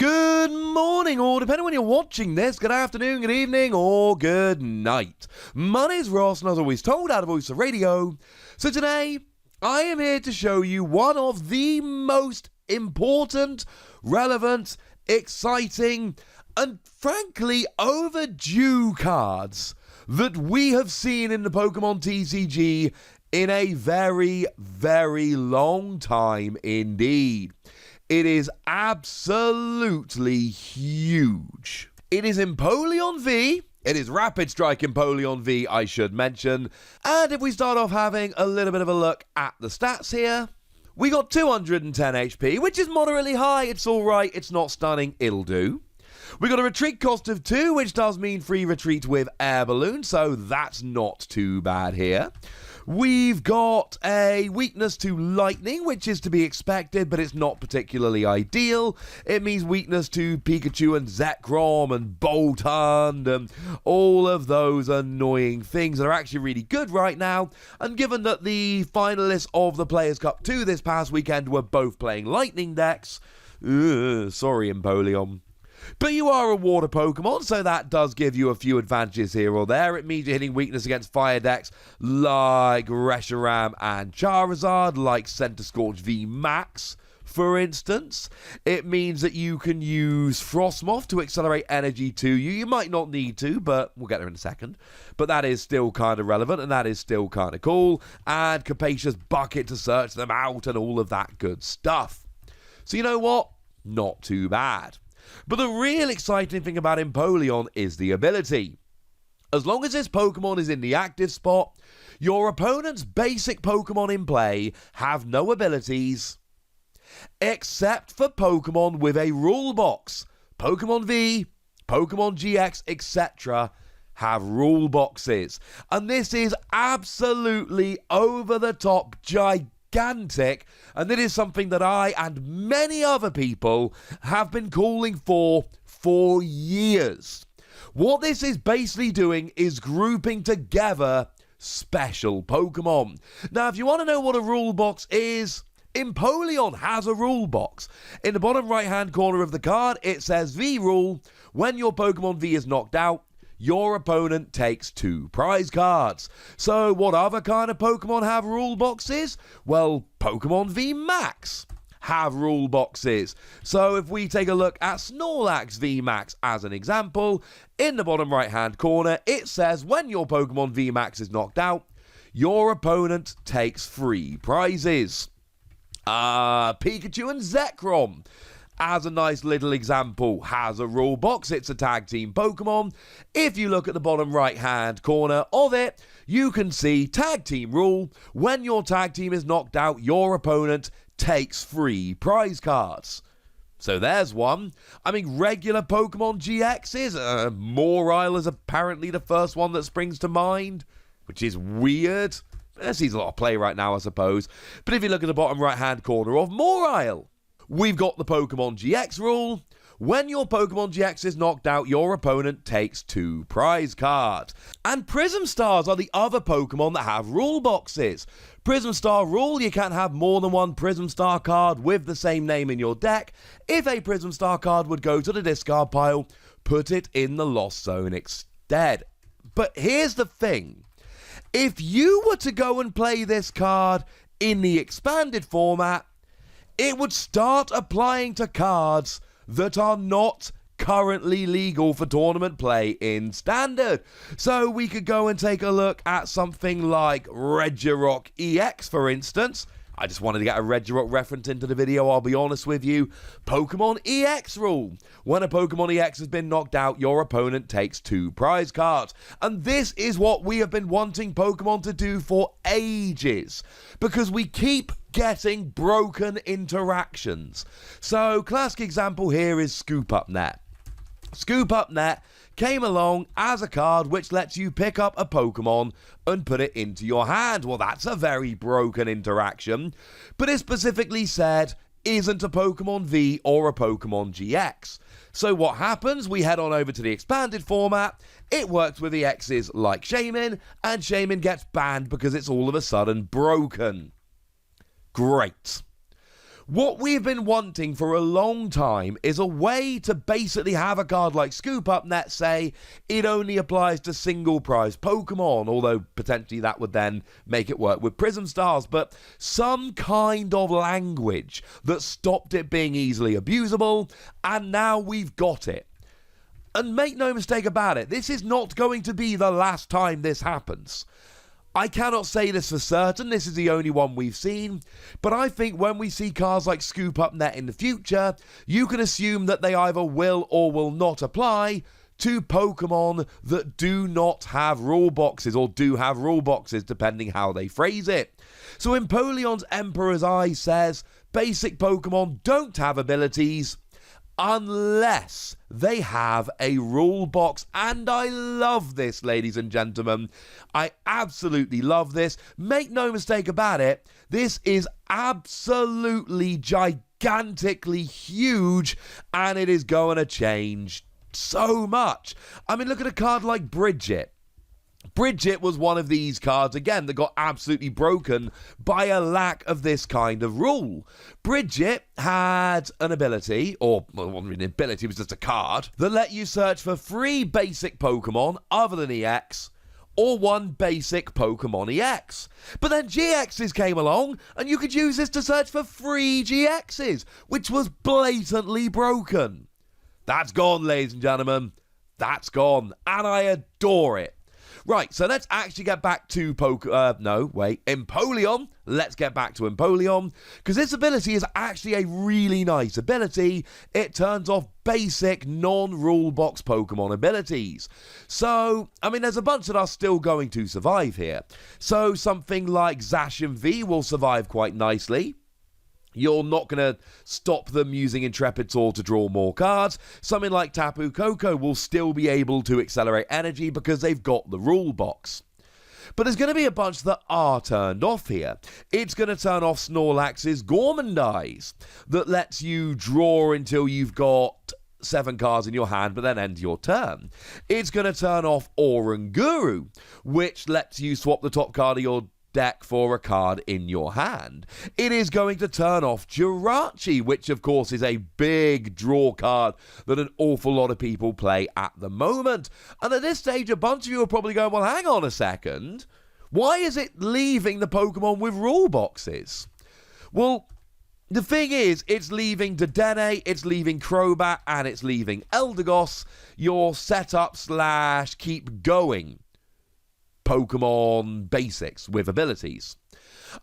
Good morning, or depending on when you're watching this, good afternoon, good evening, or good night. My name's Ross, and as always told, out of Voice of Radio. So today, I am here to show you one of the most important, relevant, exciting, and frankly overdue cards that we have seen in the Pokemon TCG in a very, very long time indeed. It is absolutely huge. It is Empoleon V. It is Rapid Strike Empoleon V, I should mention. And if we start off having a little bit of a look at the stats here, we got 210 HP, which is moderately high. It's alright, it's not stunning, it'll do. We got a retreat cost of 2, which does mean free retreat with Air Balloon, so that's not too bad here. We've got a weakness to lightning, which is to be expected, but it's not particularly ideal. It means weakness to Pikachu and Zekrom and Boltund and all of those annoying things that are actually really good right now. And given that the finalists of the Players' Cup 2 this past weekend were both playing lightning decks, sorry Empoleon. But you are a water Pokemon, so that does give you a few advantages here or there. It means you're hitting weakness against fire decks like Reshiram and Charizard, like Centiskorch V Max, for instance. It means that you can use Frostmoth to accelerate energy to you. You might not need to, but we'll get there in a second. But that is still kind of relevant, and that is still kind of cool. And Capacious Bucket to search them out and all of that good stuff. So you know what? Not too bad. But the real exciting thing about Empoleon is the ability. As long as this Pokemon is in the active spot, your opponent's basic Pokemon in play have no abilities, except for Pokemon with a rule box. Pokemon V, Pokemon GX, etc. have rule boxes. And this is absolutely over-the-top gigantic, and it is something that I and many other people have been calling for years. What this is basically doing is grouping together special Pokemon. Now, if you want to know what a rule box is, Empoleon has a rule box. In the bottom right hand corner of the card, it says V rule. When your Pokemon V is knocked out, your opponent takes 2 prize cards. So what other kind of Pokemon have rule boxes? Well, Pokemon V Max have rule boxes. So if we take a look at Snorlax V Max as an example, in the bottom right hand corner, it says when your Pokemon V Max is knocked out, your opponent takes 3 prizes. Pikachu and Zekrom, as a nice little example, has a rule box. It's a tag team Pokemon. If you look at the bottom right hand corner of it, you can see tag team rule. When your tag team is knocked out, your opponent takes 3 prize cards. So there's one. I mean, regular Pokemon GXs, Moreisle is apparently the first one that springs to mind, which is weird. That sees a lot of play right now, I suppose. But if you look at the bottom right hand corner of Moreisle, we've got the Pokemon GX rule. When your Pokemon GX is knocked out, your opponent takes 2 prize cards. And Prism Stars are the other Pokemon that have rule boxes. Prism Star rule, you can't have more than 1 Prism Star card with the same name in your deck. If a Prism Star card would go to the discard pile, put it in the Lost Zone instead. But here's the thing. If you were to go and play this card in the expanded format, it would start applying to cards that are not currently legal for tournament play in Standard. So we could go and take a look at something like Regirock EX, for instance. I just wanted to get a Regirock reference into the video, I'll be honest with you. Pokemon EX rule. When a Pokemon EX has been knocked out, your opponent takes 2 prize cards. And this is what we have been wanting Pokemon to do for ages, because we keep getting broken interactions. So, classic example here is Scoop Up Net. Scoop Up Net came along as a card which lets you pick up a Pokemon and put it into your hand. Well, that's a very broken interaction, but it specifically said isn't a Pokemon V or a Pokemon GX. So what happens? We head on over to the expanded format. It works with the X's like Shaymin, and Shaymin gets banned because it's all of a sudden broken. Great. What we've been wanting for a long time is a way to basically have a card like Scoop Up Net say it only applies to single prize Pokemon, although potentially that would then make it work with Prism Stars, but some kind of language that stopped it being easily abusable, and now we've got it. And make no mistake about it, this is not going to be the last time this happens. I cannot say this for certain, this is the only one we've seen, but I think when we see cards like Scoop Up Net in the future, you can assume that they either will or will not apply to Pokemon that do not have rule boxes, or do have rule boxes, depending how they phrase it. So Empoleon's Emperor's Eye says, basic Pokemon don't have abilities unless they have a rule box. And I love this, ladies and gentlemen. I absolutely love this. Make no mistake about it, this is absolutely gigantically huge, and it is going to change so much. I mean, look at a card like Bridget. Bridget was one of these cards, again, that got absolutely broken by a lack of this kind of rule. Bridget had an ability, or well, it wasn't an ability, it was just a card, that let you search for 3 basic Pokemon other than EX, or 1 basic Pokemon EX. But then GXs came along, and you could use this to search for 3 GXs, which was blatantly broken. That's gone, ladies and gentlemen. That's gone, and I adore it. Right, so let's actually get back to Empoleon. Let's get back to Empoleon, because this ability is actually a really nice ability. It turns off basic non-rule box Pokemon abilities. So, I mean, there's a bunch that are still going to survive here. So something like Zacian V will survive quite nicely. You're not going to stop them using Intrepitor to draw more cards. Something like Tapu Koko will still be able to accelerate energy because they've got the rule box. But there's going to be a bunch that are turned off here. It's going to turn off Snorlax's Gourmandize that lets you draw until you've got 7 cards in your hand, but then end your turn. It's going to turn off Oranguru, which lets you swap the top card of your deck for a card in your hand. It is going to turn off Jirachi, which of course is a big draw card that an awful lot of people play at the moment. And at this stage, a bunch of you are probably going, well, hang on a second. Why is it leaving the Pokemon with rule boxes? Well, the thing is, it's leaving Dedenne, it's leaving Crobat, and it's leaving Eldegoss, your setup / keep going Pokemon basics with abilities.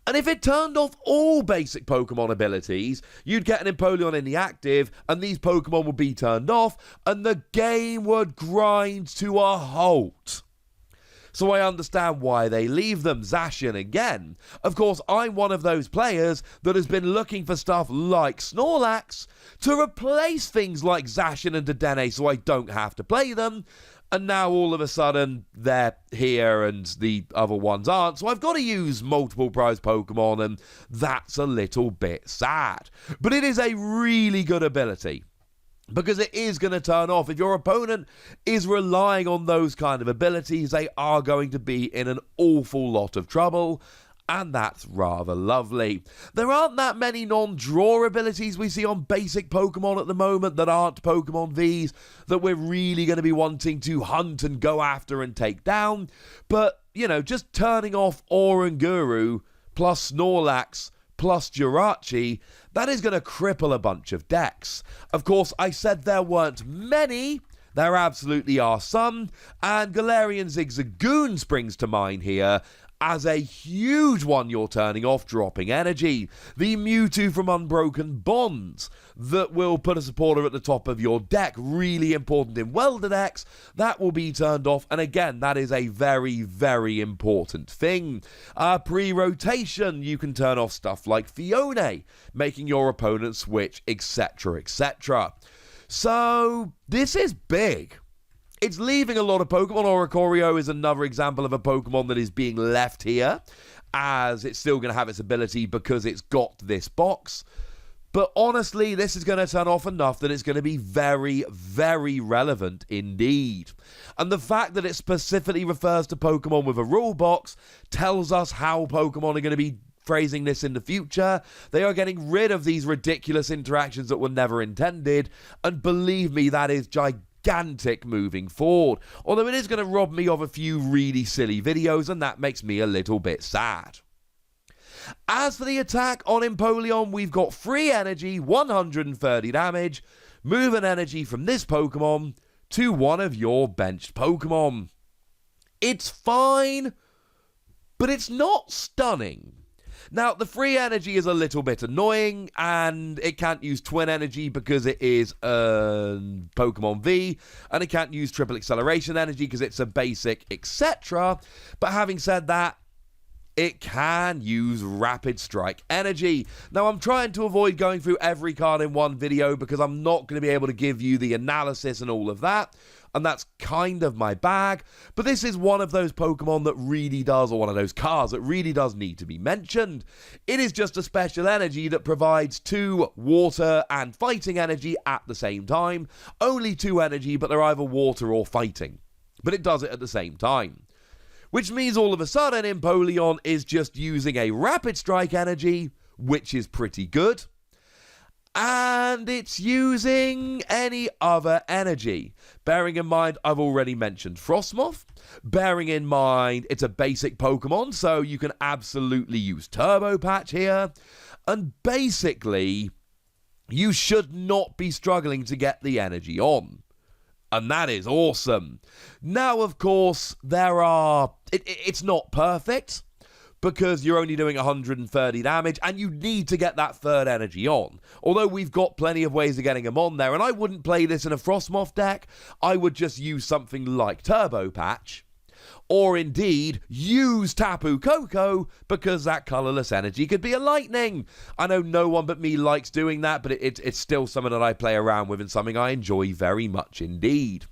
And if it turned off all basic Pokemon abilities, you'd get an Empoleon in the active, and these Pokemon would be turned off, and the game would grind to a halt. So I understand why they leave them. Zacian again. Of course, I'm one of those players that has been looking for stuff like Snorlax to replace things like Zacian and Dedenne so I don't have to play them. And now all of a sudden they're here and the other ones aren't. So I've got to use multiple prize Pokemon, and that's a little bit sad. But it is a really good ability, because it is going to turn off. If your opponent is relying on those kind of abilities, they are going to be in an awful lot of trouble. And that's rather lovely. There aren't that many non-draw abilities we see on basic Pokemon at the moment that aren't Pokemon Vs that we're really going to be wanting to hunt and go after and take down. But, you know, just turning off Oranguru plus Snorlax plus Jirachi, that is going to cripple a bunch of decks. Of course, I said there weren't many. There absolutely are some. And Galarian Zigzagoon springs to mind here as a huge one you're turning off, dropping energy. The Mewtwo from Unbroken Bonds that will put a supporter at the top of your deck, really important in Welder decks, that will be turned off, and again, that is a very, very important thing. Pre-rotation, you can turn off stuff like Fione, making your opponent switch, etc., etc. So, this is big. It's leaving a lot of Pokemon. Oricorio is another example of a Pokemon that is being left here, as it's still going to have its ability because it's got this box. But honestly, this is going to turn off enough that it's going to be very, very relevant indeed. And the fact that it specifically refers to Pokemon with a rule box tells us how Pokemon are going to be rephrasing this in the future. They are getting rid of these ridiculous interactions that were never intended, and believe me, that is gigantic moving forward. Although it is going to rob me of a few really silly videos, and that makes me a little bit sad. As for the attack on Empoleon, we've got free energy, 130 damage, moving energy from this Pokemon to one of your benched Pokemon. It's fine, but it's not stunning. Now, the free energy is a little bit annoying, and it can't use twin energy because it is a Pokemon V, and it can't use triple acceleration energy because it's a basic, etc. But having said that, it can use Rapid Strike energy. Now, I'm trying to avoid going through every card in one video because I'm not going to be able to give you the analysis and all of that, and that's kind of my bag. But this is one of those Pokemon that really does, or one of those cards that really does need to be mentioned. It is just a special energy that provides 2 water and fighting energy at the same time. Only 2 energy, but they're either water or fighting. But it does it at the same time. Which means all of a sudden Empoleon is just using a Rapid Strike energy, which is pretty good. And it's using any other energy. Bearing in mind, I've already mentioned Frostmoth. Bearing in mind, it's a basic Pokemon, so you can absolutely use Turbo Patch here. And basically, you should not be struggling to get the energy on. And that is awesome. Now, of course, it's not perfect, because you're only doing 130 damage, and you need to get that third energy on. Although we've got plenty of ways of getting them on there, and I wouldn't play this in a Frostmoth deck. I would just use something like Turbo Patch, or indeed use Tapu Koko, because that colourless energy could be a lightning. I know no one but me likes doing that, but it's still something that I play around with and something I enjoy very much indeed.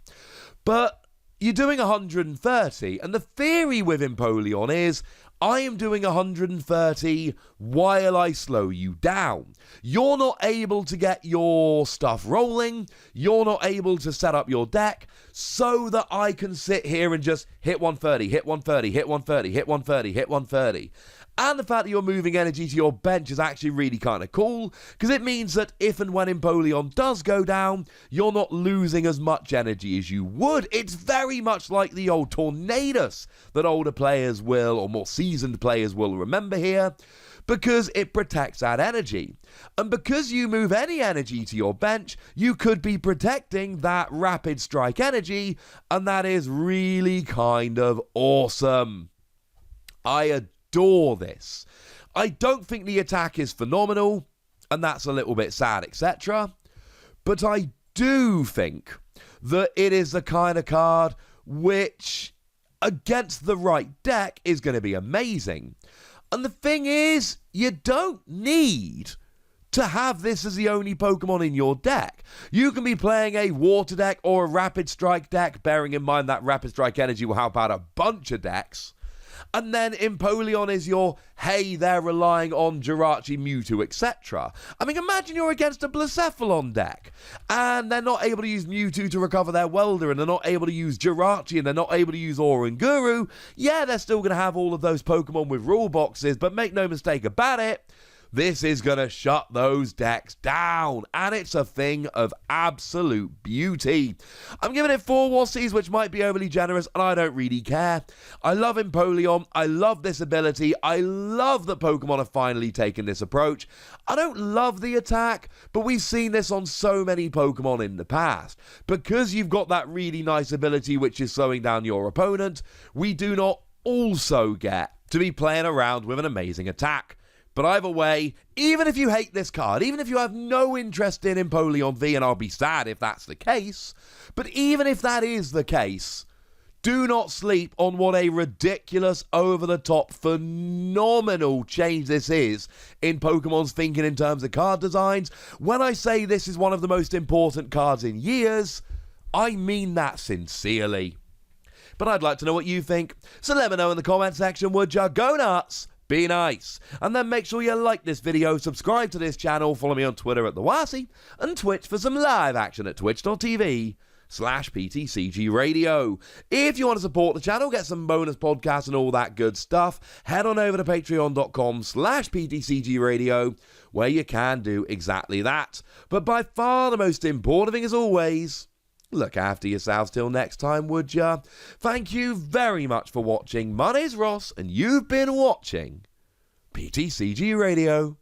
But you're doing 130, and the theory with Empoleon is, I am doing 130 while I slow you down. You're not able to get your stuff rolling. You're not able to set up your deck so that I can sit here and just hit 130, hit 130, hit 130, hit 130, hit 130. And the fact that you're moving energy to your bench is actually really kind of cool, because it means that if and when Empoleon does go down, you're not losing as much energy as you would. It's very much like the old Tornadus that older players will, or more seasoned players will remember here, because it protects that energy. And because you move any energy to your bench, you could be protecting that Rapid Strike energy, and that is really kind of awesome. I adore this. I don't think the attack is phenomenal, and that's a little bit sad, etc. But I do think that it is the kind of card which, against the right deck, is going to be amazing. And the thing is, you don't need to have this as the only Pokemon in your deck. You can be playing a Water deck or a Rapid Strike deck, bearing in mind that Rapid Strike energy will help out a bunch of decks. And then Empoleon is your, hey, they're relying on Jirachi, Mewtwo, etc. I mean, imagine you're against a Blacephalon deck, and they're not able to use Mewtwo to recover their Welder, and they're not able to use Jirachi, and they're not able to use Oranguru. Yeah, they're still going to have all of those Pokemon with rule boxes, but make no mistake about it, this is going to shut those decks down, and it's a thing of absolute beauty. I'm giving it 4 Wassies, which might be overly generous, and I don't really care. I love Empoleon. I love this ability. I love that Pokemon have finally taken this approach. I don't love the attack, but we've seen this on so many Pokemon in the past. Because you've got that really nice ability which is slowing down your opponent, we do not also get to be playing around with an amazing attack. But either way, even if you hate this card, even if you have no interest in Empoleon V, and I'll be sad if that's the case, but even if that is the case, do not sleep on what a ridiculous, over-the-top, phenomenal change this is in Pokemon's thinking in terms of card designs. When I say this is one of the most important cards in years, I mean that sincerely. But I'd like to know what you think, so let me know in the comment section, would ya? Go nuts! Be nice, and then make sure you like this video, subscribe to this channel, follow me on Twitter at TheWassie, and Twitch for some live action at twitch.tv/TheWassie. patreon.com/PTCGRadio. If you want to support the channel, get some bonus podcasts and all that good stuff, head on over to patreon.com/PTCGRadio, where you can do exactly that. But by far the most important thing, as always, look after yourselves till next time, would ya? Thank you very much for watching. My name's Ross, and you've been watching PTCG Radio.